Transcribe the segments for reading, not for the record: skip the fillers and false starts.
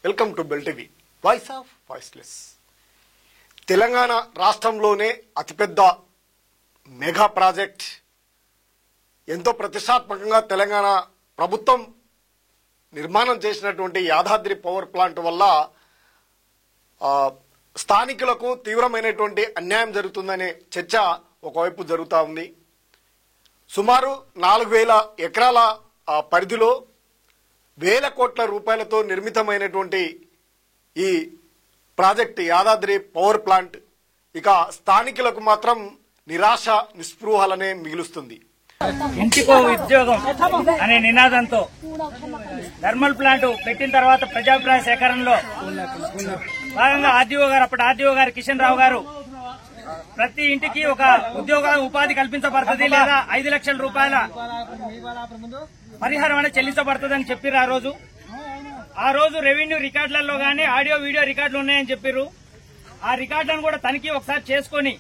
Welcome to bell TV, voice of voiceless. Telangana రాష్ట్రంలోనే అతిపెద్ద mega project, ఎంతో ప్రతిష్టాత్మకంగా తెలంగాణ ప్రభుత్వం నిర్మాణం చేసినటువంటి యాదాద్రి పవర్ ప్లాంట్ వల్ల స్థానికులకు తీవ్రమైనటువంటి అన్యాయం జరుగుతుందనే చర్చ ఒకవైపు జరుగుతూ ఉంది. సుమారు 4,000 ఎకరాల పరిధిలో వేల కోట్ల రూపాయలతో నిర్మితమైనటువంటి ఈ ప్రాజెక్ట్ యాదాద్రి పవర్ ప్లాంట్ ఇక స్థానికులకు మాత్రం నిరాశ నిస్పృహలనే మిగులుస్తుంది. ఇంటికో ఉద్యోగం అనే నినాదంతో థర్మల్ ప్లాంట్ పెట్టిన తర్వాత ప్రజాభిప్రాయ సేకరణలో భాగంగా అప్పటి ఆర్డీఓ గారు కిషన్ రావు గారు ప్రతి ఇంటికి ఒక ఉపాధి కల్పించబడుతుంది లేదా 5 లక్షల రూపాయల పరిహారం అనేది చెల్లించబడుతుందని చెప్పారు. ఆ రోజు రెవెన్యూ రికార్డులలో గానీ ఆడియో వీడియో రికార్డులు ఉన్నాయని చెప్పారు. ఆ రికార్డులను కూడా తనిఖీ ఒకసారి చేసుకుని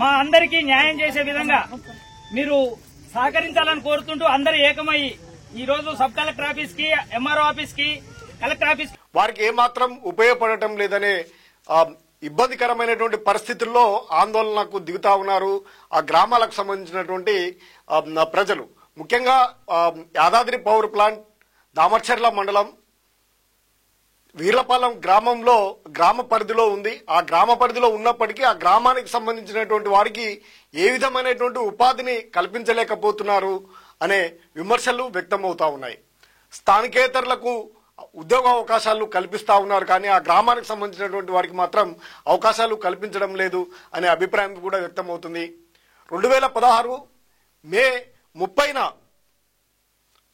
మా అందరికీ న్యాయం చేసే విధంగా మీరు సహకరించాలని కోరుతుంటూ అందరూ ఏకమై ఈ రోజు సబ్ కలెక్టర్ ఆఫీస్ కి, ఎంఆర్ఓ ఆఫీస్ కి, కలెక్టర్ ఆఫీస్ వారికి ఏమాత్రం ఉపయోగపడటం లేదనే ఇబ్బందికరమైనటువంటి పరిస్థితుల్లో ఆందోళనకు దిగుతా ఉన్నారు ఆ గ్రామాలకు సంబంధించినటువంటి ప్రజలు. ముఖ్యంగా యాదాద్రి పవర్ ప్లాంట్ దామర్చర్ల మండలం వీర్లపాలెం గ్రామంలో గ్రామ పరిధిలో ఉంది. ఆ గ్రామ పరిధిలో ఉన్నప్పటికీ ఆ గ్రామానికి సంబంధించినటువంటి వారికి ఏ విధమైనటువంటి ఉపాధిని కల్పించలేకపోతున్నారు అనే విమర్శలు వ్యక్తమవుతా ఉన్నాయి. స్థానికేతరులకు ఉద్యోగ అవకాశాలు కల్పిస్తా ఉన్నారు, కానీ ఆ గ్రామానికి సంబంధించినటువంటి వారికి మాత్రం అవకాశాలు కల్పించడం లేదు అనే అభిప్రాయం కూడా వ్యక్తమవుతుంది. 2016 మే 30న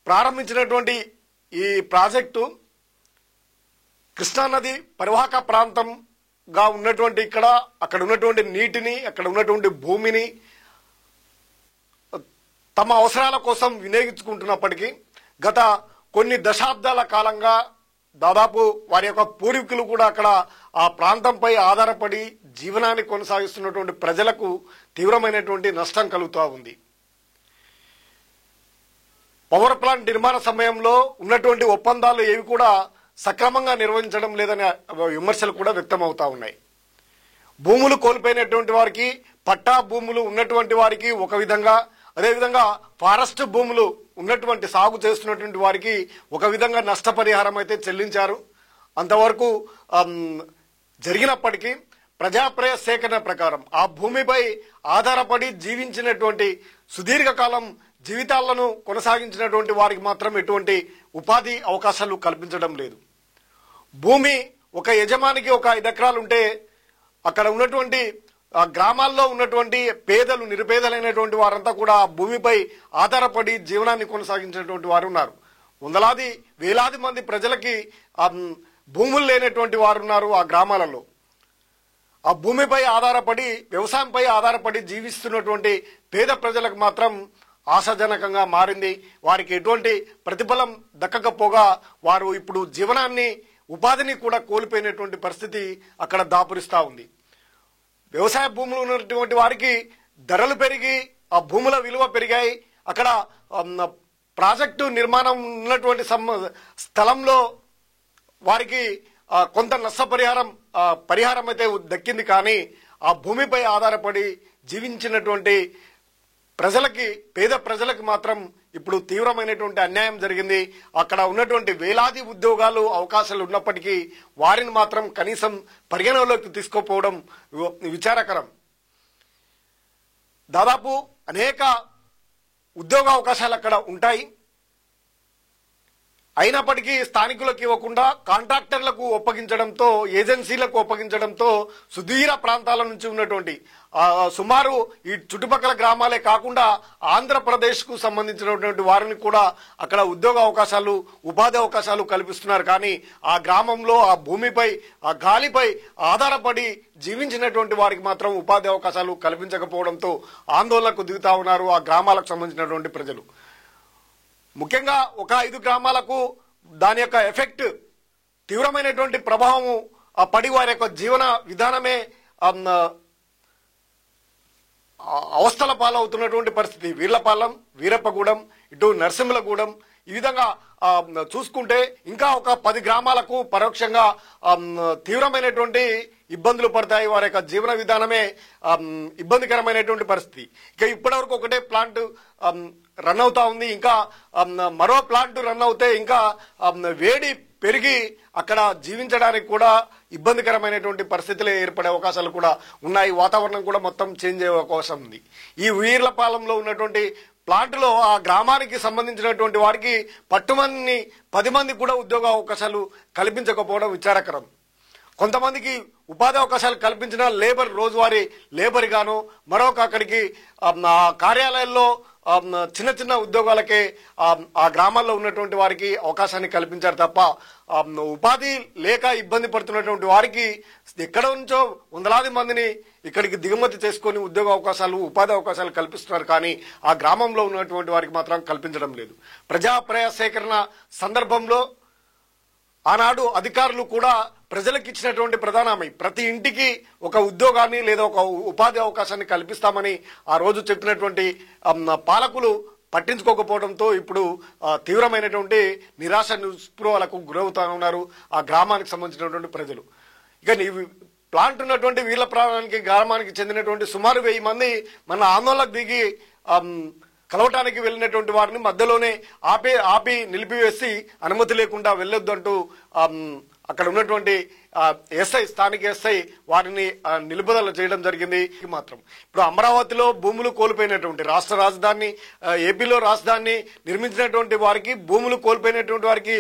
ప్రారంభించినటువంటి ఈ ప్రాజెక్టు కృష్ణానది పరివాహక ప్రాంతంగా ఉన్నటువంటి అక్కడ ఉన్నటువంటి నీటిని, అక్కడ ఉన్నటువంటి భూమిని తమ అవసరాల కోసం వినియోగించుకుంటున్నప్పటికీ గత కొన్ని దశాబ్దాల కాలంగా దాదాపు వారి యొక్క పూర్వీకులు కూడా అక్కడ ఆ ప్రాంతంపై ఆధారపడి జీవనాన్ని కొనసాగిస్తున్నటువంటి ప్రజలకు తీవ్రమైనటువంటి నష్టం కలుగుతూ ఉంది. పవర్ ప్లాంట్ నిర్మాణ సమయంలో ఉన్నటువంటి ఒప్పందాలు ఏవి కూడా సక్రమంగా నిర్వహించడం లేదనే విమర్శలు కూడా వ్యక్తమవుతా ఉన్నాయి. భూములు కోల్పోయినటువంటి వారికి, పట్టా భూములు ఉన్నటువంటి వారికి ఒక విధంగా, అదేవిధంగా ఫారెస్ట్ భూములు ఉన్నటువంటి సాగు చేస్తున్నటువంటి వారికి ఒక విధంగా నష్టపరిహారం అయితే చెల్లించారు. అంతవరకు జరిగినప్పటికీ ప్రజాప్రయ సేకరణ ప్రకారం ఆ భూమిపై ఆధారపడి జీవించినటువంటి సుదీర్ఘకాలం జీవితాలను కొనసాగించినటువంటి వారికి మాత్రం ఎటువంటి ఉపాధి అవకాశాలు కల్పించడం లేదు. భూమి ఒక యజమానికి ఒక 5 ఎకరాలు ఉంటే అక్కడ ఉన్నటువంటి ఆ గ్రామాల్లో ఉన్నటువంటి పేదలు, నిరుపేదలైనటువంటి వారంతా కూడా ఆ భూమిపై ఆధారపడి జీవనాన్ని కొనసాగించినటువంటి వారు ఉన్నారు. వందలాది వేలాది మంది ప్రజలకి భూములు లేనటువంటి వారు ఉన్నారు ఆ గ్రామాలలో. ఆ భూమిపై ఆధారపడి, వ్యవసాయంపై ఆధారపడి జీవిస్తున్నటువంటి పేద ప్రజలకు మాత్రం ఆశాజనకంగా మారింది. వారికి ఎటువంటి ప్రతిఫలం దక్కకపోగా వారు ఇప్పుడు జీవనాన్ని, ఉపాధిని కూడా కోల్పోయినటువంటి పరిస్థితి అక్కడ దాపురిస్తూ ఉంది. వ్యవసాయ భూములు ఉన్నటువంటి వారికి ధరలు పెరిగి ఆ భూముల విలువ పెరిగాయి. అక్కడ ప్రాజెక్టు నిర్మాణం ఉన్నటువంటి స్థలంలో వారికి కొంత పరిహారం అయితే దక్కింది, కానీ ఆ భూమిపై ఆధారపడి జీవించినటువంటి ప్రజలకి, పేద ప్రజలకు మాత్రం ఇప్పుడు తీవ్రమైనటువంటి అన్యాయం జరిగింది. అక్కడ ఉన్నటువంటి వేలాది ఉద్యోగాలు, అవకాశాలు ఉన్నప్పటికీ వారిని మాత్రం కనీసం పరిగణలోకి తీసుకోపోవడం విచారకరం. దాదాపు అనేక ఉద్యోగ అవకాశాలు అక్కడ ఉంటాయి. అయినప్పటికీ స్థానికులకు ఇవ్వకుండా కాంట్రాక్టర్లకు ఒప్పగించడంతో, ఏజెన్సీలకు ఒప్పగించడంతో సుదూర ప్రాంతాల నుంచి ఉన్నటువంటి సుమారు ఈ చుట్టుపక్కల గ్రామాలే కాకుండా ఆంధ్రప్రదేశ్కు సంబంధించినటువంటి వారిని కూడా అక్కడ ఉద్యోగ అవకాశాలు, ఉపాధి అవకాశాలు కల్పిస్తున్నారు. కానీ ఆ గ్రామంలో, ఆ భూమిపై, ఆ గాలిపై ఆధారపడి జీవించినటువంటి వారికి మాత్రం ఉపాధి అవకాశాలు కల్పించకపోవడంతో ఆందోళనకు దిగుతా ఉన్నారు ఆ గ్రామాలకు సంబంధించినటువంటి ప్రజలు. ముఖ్యంగా ఒక 5 గ్రామాలకు దాని యొక్క ఎఫెక్ట్, తీవ్రమైనటువంటి ప్రభావం పడి వారి యొక్క జీవన విధానమే అవస్థల పాలవుతున్నటువంటి పరిస్థితి. వీర్లపాలెం, వీరప్పగూడెం, ఇటు నరసింహలగూడెం, ఈ విధంగా చూసుకుంటే ఇంకా ఒక 10 గ్రామాలకు పరోక్షంగా తీవ్రమైనటువంటి ఇబ్బందులు పడతాయి. వారి యొక్క జీవన విధానమే ఇబ్బందికరమైనటువంటి పరిస్థితి. ఇక ఇప్పటివరకు ఒకటే ప్లాంట్ రన్ అవుతా ఉంది. ఇంకా మరో ప్లాంట్ రన్ అవుతే ఇంకా వేడి పెరిగి అక్కడ జీవించడానికి కూడా ఇబ్బందికరమైనటువంటి పరిస్థితులే ఏర్పడే అవకాశాలు కూడా ఉన్నాయి. వాతావరణం కూడా మొత్తం చేంజ్ అయ్యే అవకాశం ఉంది. ఈ వీర్లపాలెంలో ఉన్నటువంటి ప్లాంట్లో ఆ గ్రామానికి సంబంధించినటువంటి వారికి పట్టుమని 10 మంది కూడా ఉద్యోగ అవకాశాలు కల్పించకపోవడం విచారకరం. కొంతమందికి ఉపాధి అవకాశాలు కల్పించిన లేబర్ రోజువారీ లేబర్ గాను మరొక అక్కడికి కార్యాలయాల్లో చిన్న చిన్న ఉద్యోగాలకే ఆ గ్రామాల్లో ఉన్నటువంటి వారికి అవకాశాన్ని కల్పించారు తప్ప ఉపాధి లేక ఇబ్బంది పడుతున్నటువంటి వారికి ఎక్కడ నుంచో వందలాది మందిని ఇక్కడికి దిగుమతి చేసుకుని ఉద్యోగ అవకాశాలు ఉపాధి అవకాశాలు కల్పిస్తున్నారు. కానీ ఆ గ్రామంలో ఉన్నటువంటి వారికి మాత్రం కల్పించడం లేదు. ప్రజాప్రయ సేకరణ సందర్భంలో ఆనాడు అధికారులు కూడా ప్రజలకు ఇచ్చినటువంటి ప్రధాన హామీ ప్రతి ఇంటికి ఒక ఉద్యోగాన్ని లేదా ఒక ఉపాధి అవకాశాన్ని కల్పిస్తామని ఆ రోజు చెప్పినటువంటి పాలకులు పట్టించుకోకపోవడంతో ఇప్పుడు తీవ్రమైనటువంటి నిరాశ నిస్పృహలకు గురవుతా ఉన్నారు ఆ గ్రామానికి సంబంధించినటువంటి ప్రజలు. ఇక ప్లాంట్ ఉన్నటువంటి వీళ్ళ ప్రాంతానికి గ్రామానికి చెందినటువంటి సుమారు 1000 మంది మన ఆందోళనకు దిగి కలవటానికి వెళ్ళినటువంటి వారిని మధ్యలోనే ఆపి నిలిపివేసి అనుమతి లేకుండా వెళ్ళొద్దు అంటూ అక్కడ ఉన్నటువంటి స్థానిక ఎస్ఐ వారిని నిలుపుదల చేయడం జరిగింది. మాత్రం ఇప్పుడు అమరావతిలో భూములు కోల్పోయినటువంటి రాష్ట్ర రాజధాని ఏపీలో రాజధాని నిర్మించినటువంటి వారికి భూములు కోల్పోయినటువంటి వారికి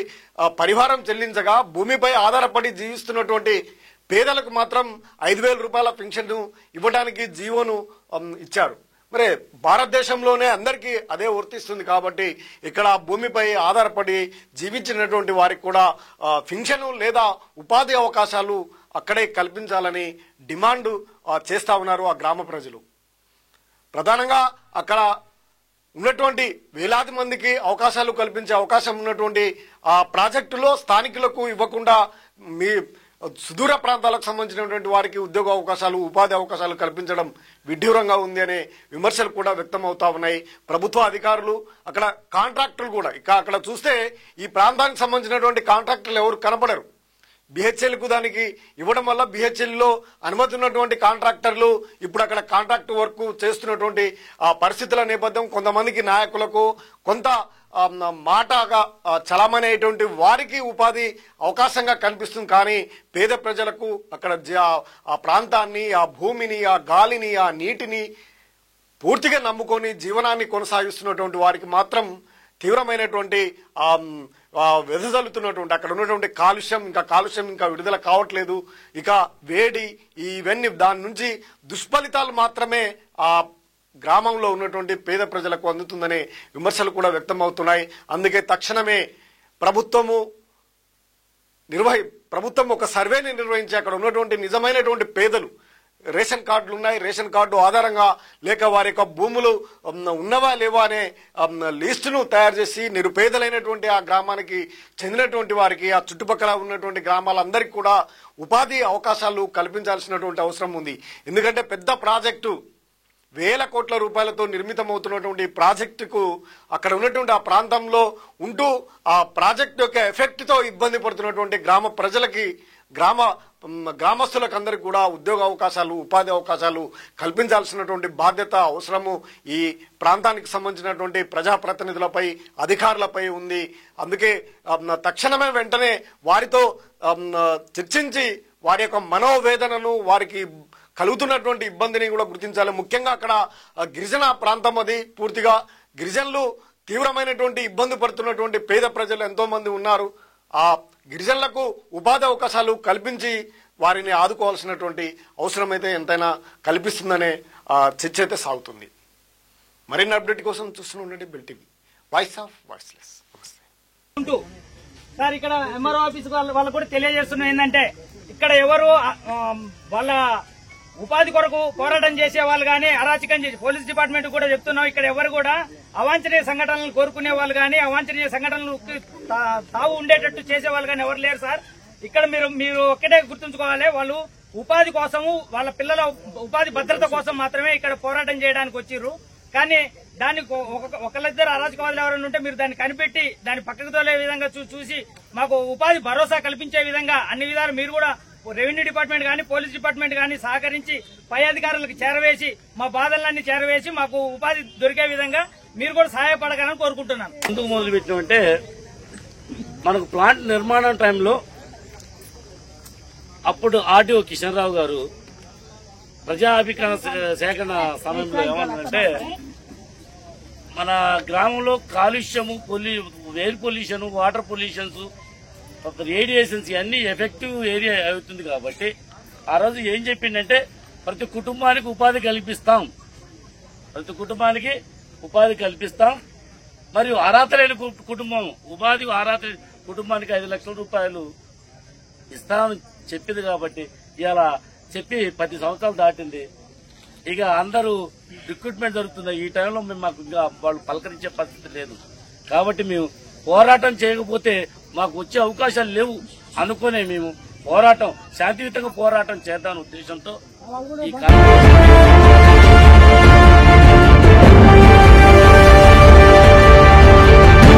పరిహారం చెల్లించగా భూమిపై ఆధారపడి జీవిస్తున్నటువంటి పేదలకు మాత్రం 5,000 రూపాయల పెన్షన్ ఇవ్వడానికి జీవోను ఇచ్చారు. మరి భారతదేశంలోనే అందరికీ అదే వర్తిస్తుంది కాబట్టి ఇక్కడ భూమిపై ఆధారపడి జీవించినటువంటి వారికి కూడా పెన్షన్ లేదా ఉపాధి అవకాశాలు అక్కడే కల్పించాలని డిమాండ్ చేస్తా ఉన్నారు ఆ గ్రామ ప్రజలు. ప్రధానంగా అక్కడ ఉన్నటువంటి వేలాది మందికి అవకాశాలు కల్పించే అవకాశం ఉన్నటువంటి ఆ ప్రాజెక్టులో స్థానికులకు ఇవ్వకుండా మీ సుదూర ప్రాంతాలకు సంబంధించినటువంటి వారికి ఉద్యోగ అవకాశాలు ఉపాధి అవకాశాలు కల్పించడం విడ్డూరంగా ఉంది అనే విమర్శలు కూడా వ్యక్తం అవుతా ఉన్నాయి. ప్రభుత్వ అధికారులు అక్కడ కాంట్రాక్టర్లు కూడా అక్కడ చూస్తే ఈ ప్రాంతానికి సంబంధించినటువంటి కాంట్రాక్టర్లు ఎవరు కనపడరు. బిహెచ్ఎల్కు దానికి ఇవ్వడం వల్ల బిహెచ్ఎల్లో అనుమతి ఉన్నటువంటి కాంట్రాక్టర్లు ఇప్పుడు అక్కడ కాంట్రాక్ట్ వర్క్ చేస్తున్నటువంటి పరిస్థితుల నేపథ్యం కొంతమందికి నాయకులకు కొంత మాటగా చలామణి అయ్యేటువంటి వారికి ఉపాధి అవకాశంగా కనిపిస్తుంది. కానీ పేద ప్రజలకు అక్కడ ఆ ప్రాంతాన్ని ఆ భూమిని ఆ గాలిని ఆ నీటిని పూర్తిగా నమ్ముకొని జీవనాన్ని కొనసాగిస్తున్నటువంటి వారికి మాత్రం తీవ్రమైనటువంటి వెదజల్లుతున్నటువంటి అక్కడ ఉన్నటువంటి కాలుష్యం ఇంకా విడుదల కావట్లేదు. ఇక వేడి ఇవన్నీ దాని నుంచి దుష్ఫలితాలు మాత్రమే ఆ గ్రామంలో ఉన్నటువంటి పేద ప్రజలకు అందుతుందనే విమర్శలు కూడా వ్యక్తం అవుతున్నాయి. అందుకే తక్షణమే ప్రభుత్వం ఒక సర్వేని నిర్వహించి అక్కడ ఉన్నటువంటి నిజమైనటువంటి పేదలు రేషన్ కార్డులు ఉన్నాయి, రేషన్ కార్డు ఆధారంగా లేక వారి యొక్క భూములు ఉన్నవా లేవా అనే లిస్టును తయారు చేసి నిరుపేదలైనటువంటి ఆ గ్రామానికి చెందినటువంటి వారికి ఆ చుట్టుపక్కల ఉన్నటువంటి గ్రామాలందరికీ కూడా ఉపాధి అవకాశాలు కల్పించాల్సినటువంటి అవసరం ఉంది. ఎందుకంటే పెద్ద ప్రాజెక్టు 1,000 కోట్ల రూపాయలతో నిర్మితమవుతున్నటువంటి ప్రాజెక్టుకు అక్కడ ఉన్నటువంటి ఆ ప్రాంతంలో ఉంటూ ఆ ప్రాజెక్టు యొక్క ఎఫెక్ట్తో ఇబ్బంది పడుతున్నటువంటి గ్రామ ప్రజలకి గ్రామస్తులకు అందరికీ కూడా ఉద్యోగ అవకాశాలు ఉపాధి అవకాశాలు కల్పించాల్సినటువంటి బాధ్యత అవసరము ఈ ప్రాంతానికి సంబంధించినటువంటి ప్రజాప్రతినిధులపై అధికారులపై ఉంది. అందుకే తక్షణమే వెంటనే వారితో చర్చించి వారి యొక్క మనోవేదనను వారికి కలుగుతున్నటువంటి ఇబ్బందిని కూడా గుర్తించాలి. ముఖ్యంగా అక్కడ గిరిజన ప్రాంతం అది పూర్తిగా గిరిజనులు తీవ్రమైనటువంటి ఇబ్బంది పడుతున్నటువంటి పేద ప్రజలు ఎంతో మంది ఉన్నారు. ఆ గిరిజనులకు ఉపాధి అవకాశాలు కల్పించి వారిని ఆదుకోవాల్సినటువంటి అవసరమైతే ఎంతైనా కల్పిస్తుందనే చర్చ అయితే సాగుతుంది. మరిన్ని అప్డేట్ కోసం చూస్తూనే bell TV voice of voiceless. Sir ఇక్కడ ఎంఆర్ఓ ఆఫీస్ వాళ్ళు కూడా తెలియజేస్తున్నారు ఏంటంటే ఇక్కడ ఎవరు వాళ్ళ ఉపాధి కొరకు పోరాటం చేసే వాళ్ళు కానీ అరాచకం చేసి పోలీస్ డిపార్ట్మెంట్ కూడా చెప్తున్నాం ఇక్కడ ఎవరు కూడా అవాంఛనీయ సంఘటనలు కోరుకునే వాళ్ళు కానీ అవాంఛనీయ సంఘటనలు తావు ఉండేటట్టు చేసే వాళ్ళు కానీ ఎవరు లేరు సార్. ఇక్కడ మీరు ఒక్కటే గుర్తుంచుకోవాలి, వాళ్ళు ఉపాధి కోసము వాళ్ళ పిల్లల ఉపాధి భద్రత కోసం మాత్రమే ఇక్కడ పోరాటం చేయడానికి వచ్చిర్రు. కానీ దాన్ని ఒకళ్ళిద్దరు అరాచకవాదులు ఎవరైనా ఉంటే మీరు దాన్ని కనిపెట్టి దాన్ని పక్కకు తోలే విధంగా చూసి మాకు ఉపాధి భరోసా కల్పించే విధంగా అన్ని విధాలు మీరు కూడా రెవెన్యూ డిపార్ట్మెంట్ గానీ పోలీస్ డిపార్ట్మెంట్ గానీ సహకరించి పై అధికారులకు చేరవేసి మా బాధలన్నీ చేరవేసి మాకు ఉపాధి దొరికే విధంగా మీరు కూడా సహాయపడగలని కోరుకుంటున్నాను. ఎందుకు మొదలు పెట్టినామంటే మనకు ప్లాంట్ నిర్మాణం టైంలో అప్పుడు ఆర్డీఓ కిషన్ రావు గారు ప్రజాభికరణ సేకరణ సమయంలో ఏమన్నారంటే మన గ్రామంలో కాలుష్యము air pollution water pollutions radiations ఇవన్నీ ఎఫెక్టివ్ ఏరియా అవుతుంది కాబట్టి ఆ రోజు ఏం చెప్పిందంటే ప్రతి కుటుంబానికి ఉపాధి కల్పిస్తాం మరియు అర్హత లేని కుటుంబం ఉపాధి అర్హత కుటుంబానికి 5 లక్షల రూపాయలు ఇస్తామని చెప్పింది కాబట్టి ఇలా చెప్పి 10 సంవత్సరాలు దాటింది. ఇక అందరూ రిక్రూట్మెంట్ జరుగుతుంది. ఈ టైంలో మేము మాకు ఇంకా వాళ్ళు పలకరించే పరిస్థితి లేదు కాబట్టి మేము పోరాటం చేయకపోతే మాకు వచ్చే అవకాశాలు లేవు అనుకునే మేము శాంతియుతంగా పోరాటం చేద్దాం ఉద్దేశంతో ఈ